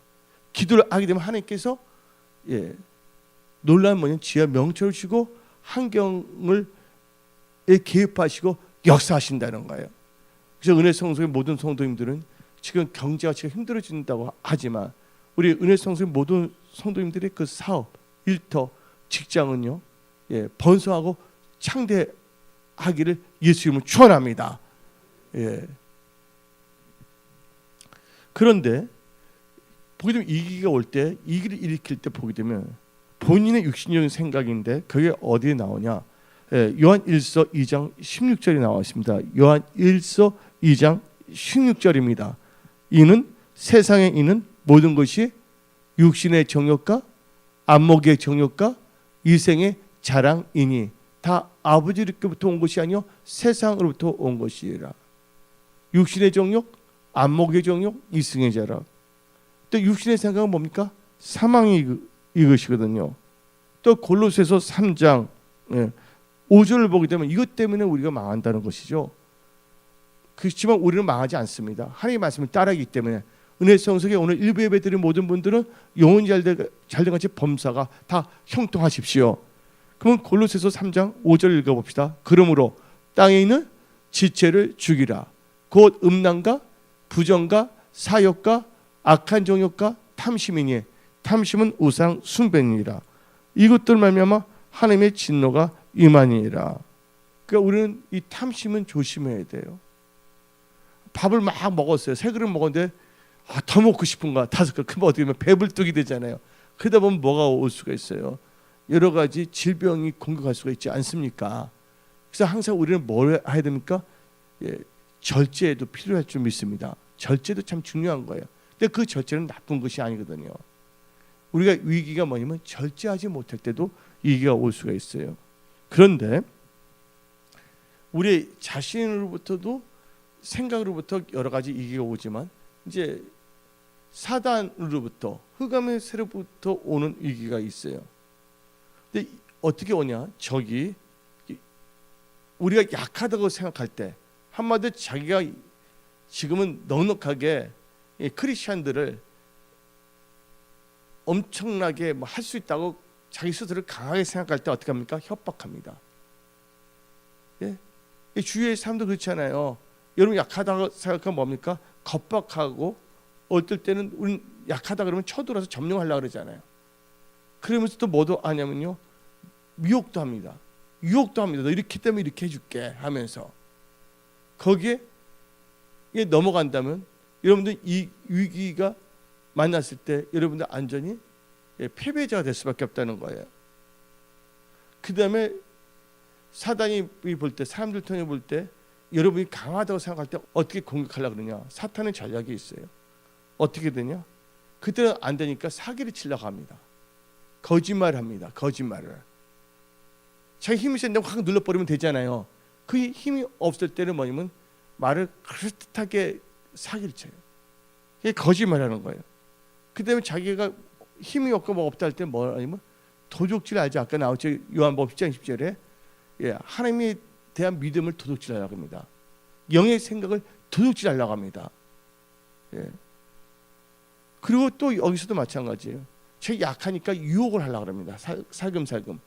기도를 하게 되면 하나님께서 놀라운 뭐냐면 지혜와 명철을 주시고 환경을 개입하시고 역사하신다는 거예요. 그래서 은혜 성소의 모든 성도님들은 지금 경제가 지금 힘들어진다고 하지만 우리 은혜 성소의 모든 성도님들의 그 사업, 일터, 직장은요, 번성하고 창대하기를 예수 이름으로 축원합니다. 그런데 보게 되면 이기가 올 때, 이기를 일으킬 때 보게 되면 본인의 육신적인 생각인데 그게 어디에 나오냐? 요한 1서 2장 16절이 나와 있습니다. 요한 1서 2장 16절입니다. 이는 세상에 있는 모든 것이 육신의 정욕과 안목의 정욕과 이생의 자랑이니 다 아버지께부터 온 것이 아니요 세상으로부터 온 것이라. 육신의 정욕, 안목의 정욕, 이생의 자랑. 또 육신의 생각은 뭡니까? 사망이 이것이거든요. 또 골로새서 3장 5절을 보게 되면 이것 때문에 우리가 망한다는 것이죠. 그렇지만 우리는 망하지 않습니다. 하나님의 말씀을 따르기 때문에. 은혜 성석에 오늘 일부 예배드린 모든 분들은 영혼이 잘된 같이 범사가 다 형통하십시오. 그러면 골로새서 3장 5절 읽어봅시다. 그러므로 땅에 있는 지체를 죽이라. 곧 음란과 부정과 사욕과 악한 정욕과 탐심이니 탐심은 우상 숭배니라. 이것들 말미암아 하나님의 진노가 임하니라. 그러니까 우리는 이 탐심은 조심해야 돼요. 밥을 막 먹었어요. 3그릇 먹었는데 더 먹고 싶은가 5그릇. 그러면 어떻게 되면 배불뚝이 되잖아요. 그러다 보면 뭐가 올 수가 있어요. 여러 가지 질병이 공격할 수가 있지 않습니까? 그래서 항상 우리는 뭘 해야 됩니까? 절제도 필요할 줄 믿습니다. 절제도 참 중요한 거예요. 근데 그 절제는 나쁜 것이 아니거든요. 우리가 위기가 뭐냐면 절제하지 못할 때도 위기가 올 수가 있어요. 그런데 우리 자신으로부터도 생각으로부터 여러 가지 위기가 오지만 이제 사단으로부터 흑암의 세력부터 오는 위기가 있어요. 근데 어떻게 오냐? 적이 우리가 약하다고 생각할 때 한마디로 자기가 지금은 넉넉하게 크리스천들을 엄청나게 할 수 있다고 자기 스스로를 강하게 생각할 때 어떻게 합니까? 협박합니다. 주위의 사람도 그렇잖아요. 여러분 약하다고 생각하면 뭡니까? 겁박하고 어떨 때는 우린 약하다 그러면 쳐들어서 점령하려고 그러잖아요. 그러면서 또 뭐도 하냐면요, 미혹도 합니다. 유혹도 합니다. 너 이렇게 때문에 이렇게 해줄게 하면서 거기에 넘어간다면 여러분들 이 위기가 만났을 때 여러분들 안전히 패배자가 될 수밖에 없다는 거예요. 그 다음에 사단이 볼 때, 사람들 통해 볼 때 여러분이 강하다고 생각할 때 어떻게 공격하려고 그러냐? 사탄의 전략이 있어요. 어떻게 되냐? 그때는 안 되니까 사기를 치려고 합니다. 거짓말을 합니다. 거짓말을. 자기 힘이 센다고 확 눌러버리면 되잖아요. 그 힘이 없을 때는 뭐냐면 말을 그럴듯하게 사기를 쳐요. 그게 거짓말하는 거예요. 그 다음에 자기가 힘이 없고 뭐 없다 할 때 뭐 아니면 도둑질 알죠? 아까 나왔죠? 요한복음 10장 10절에 하나님에 대한 믿음을 도둑질하려고 합니다. 영의 생각을 도둑질하려고 합니다. 그리고 또 여기서도 마찬가지예요. 제가 약하니까 유혹을 하려고 합니다. 살금살금.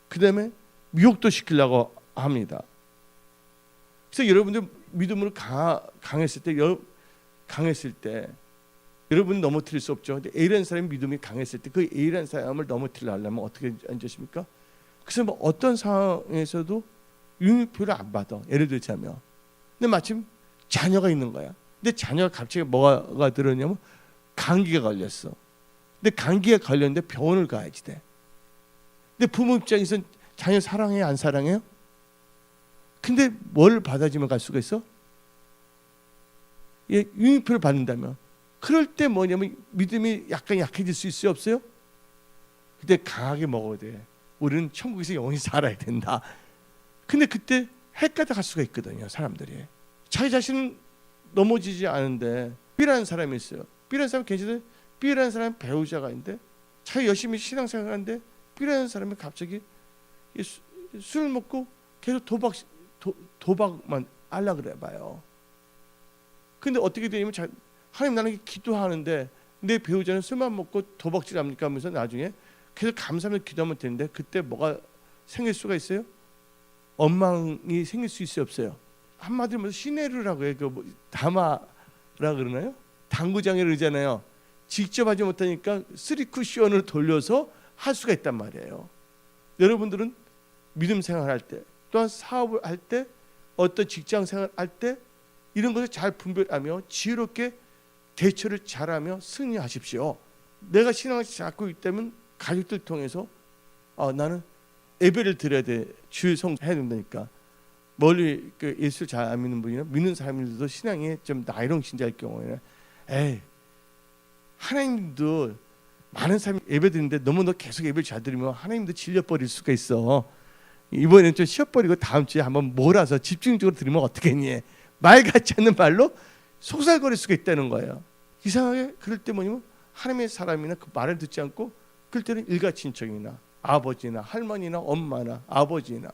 그 다음에 미혹도 시키려고 합니다. 그래서 여러분들 믿음으로 강했을 때 여러분이 넘어뜨릴 수 없죠. 근데 A라는 사람이 믿음이 강했을 때 그 A라는 사람을 넘어뜨리려면 어떻게 앉으십니까? 그래서 뭐 어떤 상황에서도 유미표를 안 받아. 예를 들자면, 근데 마침 자녀가 있는 거야. 근데 자녀가 갑자기 뭐가 들었냐면 감기가 걸렸어. 근데 감기가 걸렸는데 병원을 가야지 돼. 근데 부모 입장에서 자녀 사랑해요, 안 사랑해요? 근데 뭘 받아주면 갈 수가 있어? 예, 유미표를 받는다면, 그럴 때 뭐냐면 믿음이 약간 약해질 수 있어요, 없어요? 그때 강하게 먹어야 돼. 우리는 천국에서 영원히 살아야 된다. 근데 그때 헷갈려 갈 수가 있거든요, 사람들이. 자기 자신은 넘어지지 않은데 B라는 사람이 있어요. B라는 사람 괜찮아요. B라는 사람은 배우자가 있는데 자기 열심히 신앙생활하는데 B라는 사람이 갑자기 술 먹고 계속 도박만 하려 그래 봐요. 근데 어떻게 되냐면 하나님 나는 기도하는데 내 배우자는 술만 먹고 도박질 합니까 하면서 나중에 계속 감사하면서 기도하면 되는데 그때 뭐가 생길 수가 있어요? 엉망이 생길 수 있어요, 없어요? 한마디로 말해서 시내루라고 해요. 그 다마라 그러나요? 당구장에 그러잖아요. 직접 하지 못하니까 3쿠션을 돌려서 할 수가 있단 말이에요. 여러분들은 믿음 생활할 때, 또한 사업을 할 때, 어떤 직장 생활할 때 이런 것을 잘 분별하며 지혜롭게 대처를 잘하며 승리하십시오. 내가 신앙을 잡고 있다면 가족들 통해서 나는 예배를 드려야 돼. 주일 성수해야 된다니까. 멀리 그 예수를 잘 안 믿는 분이나 믿는 사람들도 신앙이 좀 나이롱 신자일 경우에는 하나님도 많은 사람이 예배 드리는데 너무 너 계속 예배를 잘 드리면 하나님도 질려버릴 수가 있어. 이번에는 좀 쉬어버리고 다음 주에 한번 몰아서 집중적으로 들으면 어떻겠니? 말 같지 않는 말로 속살거릴 수가 있다는 거예요. 이상하게 그럴 때 뭐냐면 하나님의 사람이나 그 말을 듣지 않고 그럴 때는 일가친척이나 아버지나 할머니나 엄마나 아버지나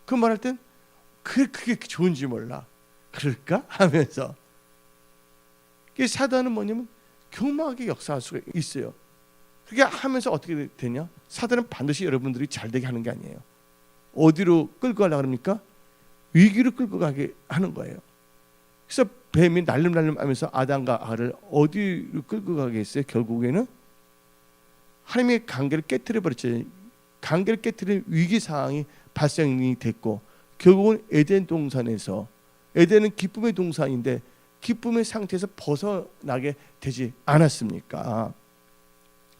그 말할 땐 그게 좋은지 몰라. 그럴까? 하면서 사단은 뭐냐면 교묘하게 역사할 수가 있어요. 그렇게 하면서 어떻게 되냐? 사단은 반드시 여러분들이 잘되게 하는 게 아니에요. 어디로 끌고 가려고 합니까? 위기로 끌고 가게 하는 거예요. 그래서 뱀이 날름날름 하면서 아담과 하와를 어디로 끌고 가게 했어요? 결국에는 하나님의 관계를 깨뜨려 버렸죠. 관계를 깨뜨리는 위기 상황이 발생이 됐고 결국은 에덴 동산에서, 에덴은 기쁨의 동산인데 기쁨의 상태에서 벗어나게 되지 않았습니까?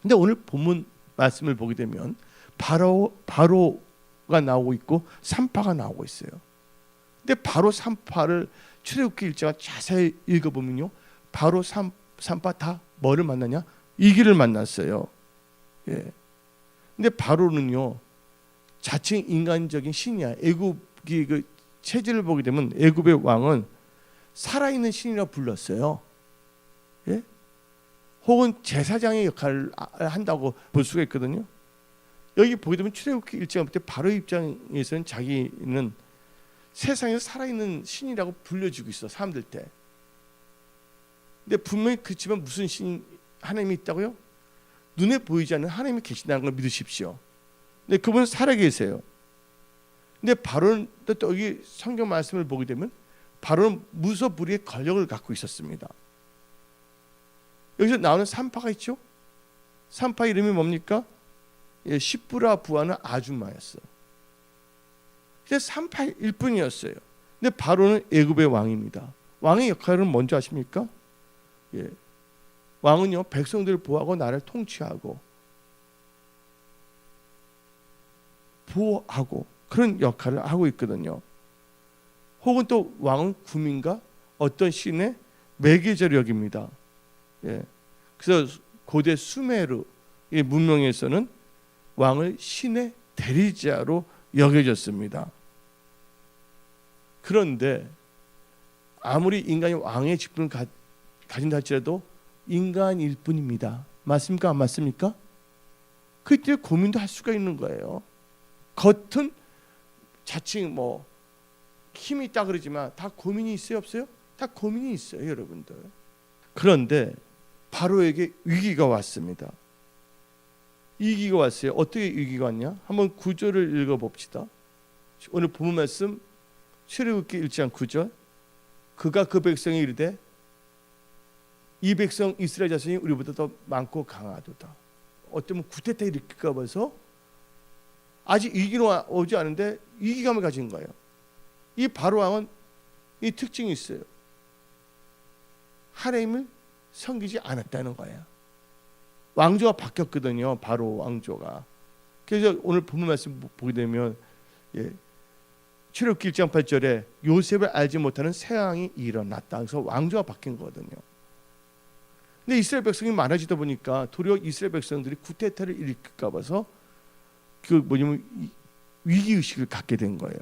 근데 오늘 본문 말씀을 보게 되면 바로가 나오고 있고 산파가 나오고 있어요. 근데 바로 산파를 출애굽기 1장 자세히 읽어보면요, 바로 산파 다 뭐를 만나냐? 이기를 만났어요. 예. 근데 바로는요 자칭 인간적인 신이야. 애굽이 그 체질을 보게 되면 애굽의 왕은 살아있는 신이라 불렀어요. 예? 혹은 제사장의 역할을 한다고 볼 수가 있거든요. 여기 보게 되면 출애굽기 1장부터 바로 입장에서는 자기는 세상에서 살아있는 신이라고 불려지고 있어, 사람들 때. 근데 분명히 그렇지만 무슨 신, 하나님이 있다고요? 눈에 보이지 않는 하나님이 계신다는 걸 믿으십시오. 근데 그분은 살아계세요. 근데 바로는 또 여기 성경 말씀을 보게 되면 바로는 무소불위의 권력을 갖고 있었습니다. 여기서 나오는 산파가 있죠. 산파 이름이 뭡니까? 예, 시브라 부하는 아줌마였어. 그냥 산파일 뿐이었어요. 근데 바로는 애굽의 왕입니다. 왕의 역할은 뭔지 아십니까? 예, 왕은요 백성들을 보호하고 나를 통치하고 보호하고 그런 역할을 하고 있거든요. 혹은 또 왕은 국민과 어떤 신의 매개자로 여깁니다. 예, 그래서 고대 수메르 문명에서는 왕을 신의 대리자로 여겨졌습니다. 그런데 아무리 인간이 왕의 직분을 가진다 할지라도 인간일 뿐입니다. 맞습니까? 안 맞습니까? 그때 고민도 할 수가 있는 거예요. 겉은 자칭 뭐 힘이 있다 그러지만 다 고민이 있어요, 없어요? 다 고민이 있어요, 여러분들. 그런데 바로에게 위기가 왔습니다. 위기가 왔어요. 어떻게 위기가 왔냐? 한번 9절을 읽어봅시다. 오늘 본문 말씀 출애굽기 1장 9절. 그가 그 백성이 이르되 이 백성 이스라엘 자손이 우리보다 더 많고 강하도다. 어쩌면 구태타 일으킬까 봐서 아직 위기는 오지 않은데 위기감을 가진 거예요. 이 바로 왕은 이 특징이 있어요. 하나님을 섬기지 않았다는 거예요. 왕조가 바뀌었거든요. 바로 왕조가. 그래서 오늘 본문 말씀 보게 되면 출애굽기 1장 8절에 요셉을 알지 못하는 새 왕이 일어났다. 그래서 왕조가 바뀐 거거든요. 근데 이스라엘 백성이 많아지다 보니까 도리어 이스라엘 백성들이 구태타를 일으킬까 봐서 그 뭐냐면 위기 의식을 갖게 된 거예요.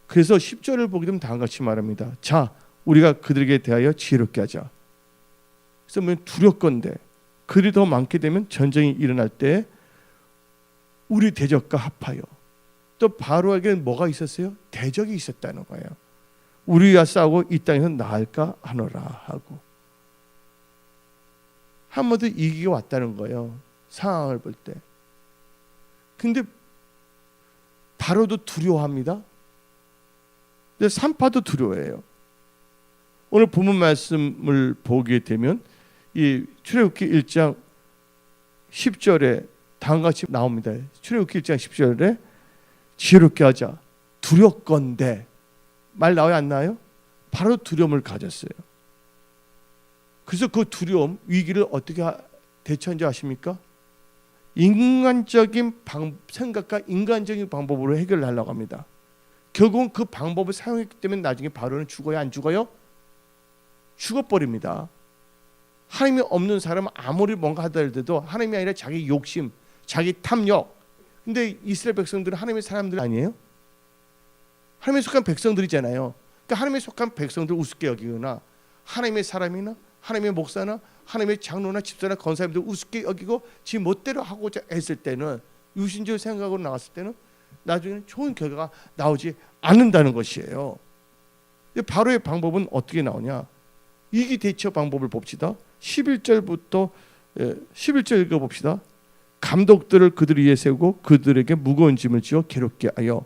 그래서 10절을 보게 되면 다음과 같이 말합니다. 자, 우리가 그들에게 대하여 지혜롭게 하자. 그래서 뭐 두렵건대 그들이 더 많게 되면 전쟁이 일어날 때 우리 대적과 합하여. 또 바로에게는 뭐가 있었어요? 대적이 있었다는 거예요. 우리와 싸우고 이 땅에서 나을까 하노라 하고 한 번 더 이기가 왔다는 거예요. 상황을 볼 때. 근데 바로도 두려워합니다. 근데 산파도 두려워해요. 오늘 본문 말씀을 보게 되면 이 출애굽기 1장 10절에 다음과 같이 나옵니다. 출애굽기 1장 10절에 지혜롭게 하자. 두렵건대 말 나와요 안 나와요? 바로 두려움을 가졌어요. 그래서 그 두려움, 위기를 어떻게 대처한지 아십니까? 인간적인 생각과 인간적인 방법으로 해결하려고 합니다. 결국은 그 방법을 사용했기 때문에 나중에 바로는 죽어요 안 죽어요? 죽어버립니다. 하나님이 없는 사람은 아무리 뭔가 하더라도 하나님이 아니라 자기 욕심, 자기 탐욕. 근데 이스라엘 백성들은 하나님의 사람들 아니에요? 하나님에 속한 백성들이잖아요. 그러니까 하나님에 속한 백성들 우습게 여기거나 하나님의 사람이나 하나님의 목사나 하나님의 장로나 집사나 권사님들 우습게 여기고 지 멋대로 하고자 했을 때는 유신적 생각으로 나왔을 때는 나중에는 좋은 결과가 나오지 않는다는 것이에요. 바로의 방법은 어떻게 나오냐? 위기 대처 방법을 봅시다. 11절부터 11절 읽어봅시다. 감독들을 그들 위에 세우고 그들에게 무거운 짐을 지어 괴롭게 하여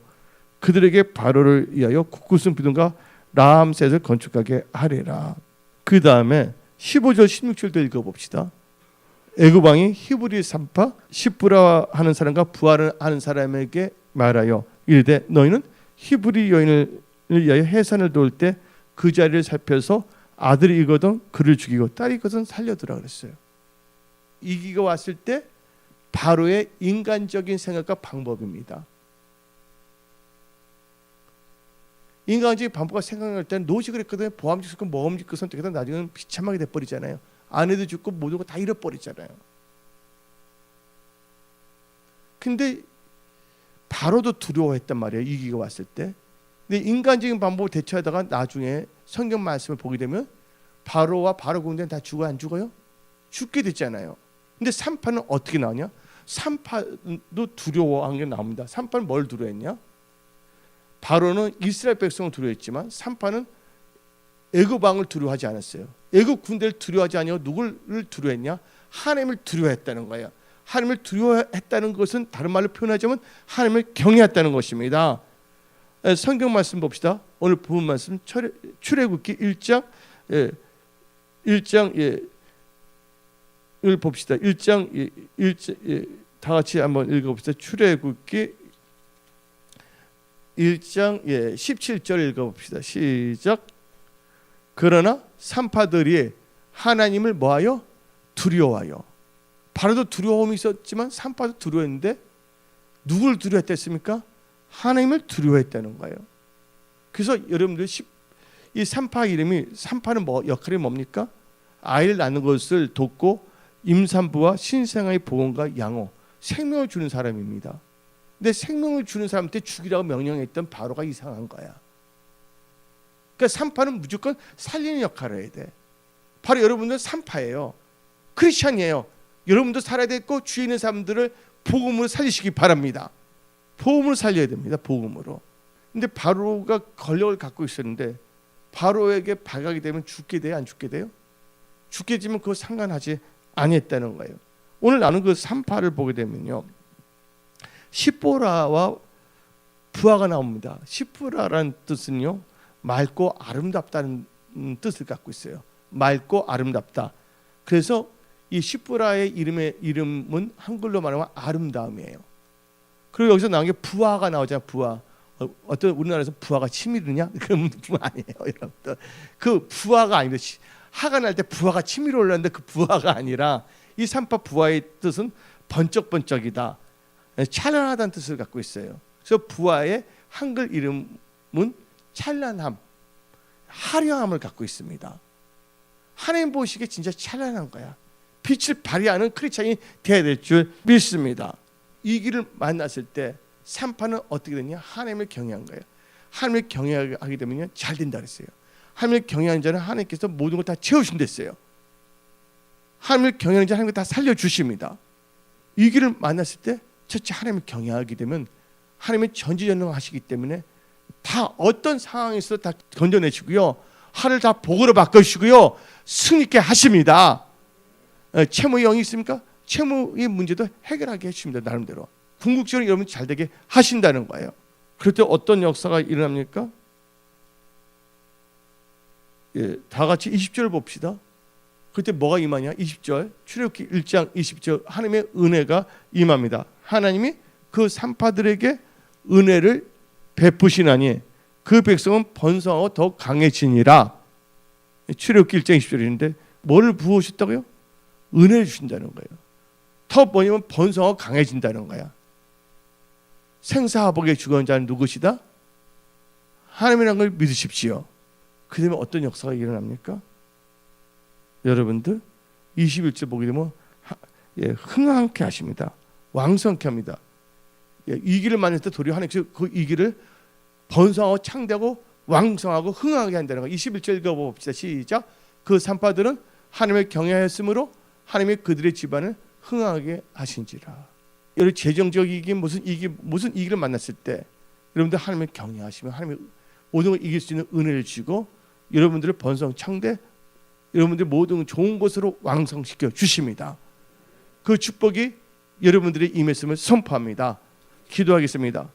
그들에게 바로를 위하여 굳굳은 비둔과 라암셋을 건축하게 하리라. 그 다음에 15절 16절도 읽어봅시다. 애굽 왕이 히브리 산파 시프라 하는 사람과 부하를 하는 사람에게 말하여 이르되 너희는 히브리 여인을 위하여 해산을 도울 때 그 자리를 살펴서 아들이 이거든 그를 죽이고 딸이 이거든 살려두라 그랬어요. 위기가 왔을 때 바로의 인간적인 생각과 방법입니다. 인간적인 방법과 생각할 때는 노직을 했거든요. 보암직 선택, 모험직 그 선택해서 나중에는 비참하게 돼버리잖아요. 아내도 죽고 모든 거 다 잃어버리잖아요. 근데 바로도 두려워했단 말이에요. 위기가 왔을 때. 근데 인간적인 방법을 대처하다가 나중에 성경 말씀을 보게 되면 바로와 바로 군대는 다 죽어요 안 죽어요? 죽게 됐잖아요. 근데 산파는 어떻게 나오냐? 산파도 두려워한 게 나옵니다. 산파는 뭘 두려워했냐? 바로는 이스라엘 백성을 두려워했지만 산파는 애굽 왕을 두려워하지 않았어요. 애굽 군대를 두려워하지 아니하고 누구를 두려워했냐? 하나님을 두려워했다는 거예요. 하나님을 두려워했다는 것은 다른 말로 표현하자면 하나님을 경외했다는 것입니다. 성경 말씀 봅시다. 오늘 본 말씀 출애굽기 1장 1장 을 봅시다. 1장 다 같이 한번 읽어봅시다. 출애굽기 1장 17절 읽어봅시다. 시작. 그러나 산파들이 하나님을 뭐하여? 두려워하여. 바로도 두려움이 있었지만 산파도 두려워했는데 누굴 두려워했다 했습니까? 하나님을 두려워했다는 거예요. 그래서 여러분들 이 산파 이름이 산파는 뭐 역할이 뭡니까? 아이를 낳는 것을 돕고 임산부와 신생아의 보건과 양호, 생명을 주는 사람입니다. 근데 생명을 주는 사람한테 죽이라고 명령했던 바로가 이상한 거야. 그러니까 산파는 무조건 살리는 역할을 해야 돼. 바로 여러분들 산파예요. 크리스찬이에요. 여러분도 살아야 되고 주위에 있는 사람들을 복음으로 살리시기 바랍니다. 복음으로 살려야 됩니다. 복음으로. 근데 바로가 권력을 갖고 있었는데 바로에게 발각이 되면 죽게 돼요? 안 죽게 돼요? 죽게 되면 그거 상관하지 아니했다는 거예요. 오늘 나는 그 산파를 보게 되면요, 시보라와 부하가 나옵니다. 시보라라는 뜻은요, 맑고 아름답다는 뜻을 갖고 있어요. 맑고 아름답다. 그래서 이 시브라의 이름은 한글로 말하면 아름다움이에요. 그리고 여기서 나온 게 부하가 나오잖아요. 부하. 어떤 우리나라에서 부하가 치밀으냐? 그럼 부하 아니에요, 여러분들. 그 부하가 아니라 하가 날 때 부하가 치밀어 올랐는데 그 부하가 아니라 이 산파 부하의 뜻은 번쩍번쩍이다, 찬란하다는 뜻을 갖고 있어요. 그래서 부하의 한글 이름은 찬란함, 화려함을 갖고 있습니다. 하나님 보시기에 진짜 찬란한 거야. 빛을 발휘하는 크리스찬이 돼야 될 줄 믿습니다. 이 길을 만났을 때 산파는 어떻게 되냐? 하나님을 경외한 거예요. 하나님을 경외하게 되면 잘 된다 그랬어요. 하나님을 경외하는 자는 하나님께서 모든 걸 다 채우신댔어요. 하나님을 경외하는 자는 하나님이 다 살려주십니다. 이 길을 만났을 때 첫째 하나님을 경외하게 되면 하나님이 전지전능하시기 때문에 다 어떤 상황에서 다 건져내시고요, 하늘 다 복으로 바꾸시고요, 승리케 하십니다. 채무의 영이 있습니까? 채무의 문제도 해결하게 해주십니다. 나름대로 궁극적으로 여러분 잘 되게 하신다는 거예요. 그럴 때 어떤 역사가 일어납니까? 다 같이 20절 봅시다. 그때 뭐가 임하냐? 20절 출애굽기 1장 20절 하나님의 은혜가 임합니다. 하나님이 그 산파들에게 은혜를 베푸시나니 그 백성은 번성하고 더 강해지니라. 출애굽기 1장 20절인데 뭐를 부으셨다고요? 은혜를 주신다는 거예요. 더 뭐냐면 번성하고 강해진다는 거야. 생사화복의 주관자는 자는 누구시다? 하나님이라는 걸 믿으십시오. 그 다음에 어떤 역사가 일어납니까? 여러분들 21절 보게 되면 흥황케 하십니다. 왕성케 합니다. 이 길을 만날 때 도리어 하나님께서 그 이 길을 번성하고 창대하고 왕성하고 흥하게 한다는 거. 21절 읽어봅시다. 시작. 그 산파들은 하나님을 경외하였으므로 하나님이 그들의 집안을 흥하게 하신지라. 여러분 재정적이긴 무슨 이 길을 만났을 때 여러분들 하나님을 경외하시면 하나님이 모든 걸 이길 수 있는 은혜를 주고 여러분들을 번성 창대, 여러분들 모든 좋은 것으로 왕성시켜 주십니다. 그 축복이 여러분들의 임했음을 선포합니다. 기도하겠습니다.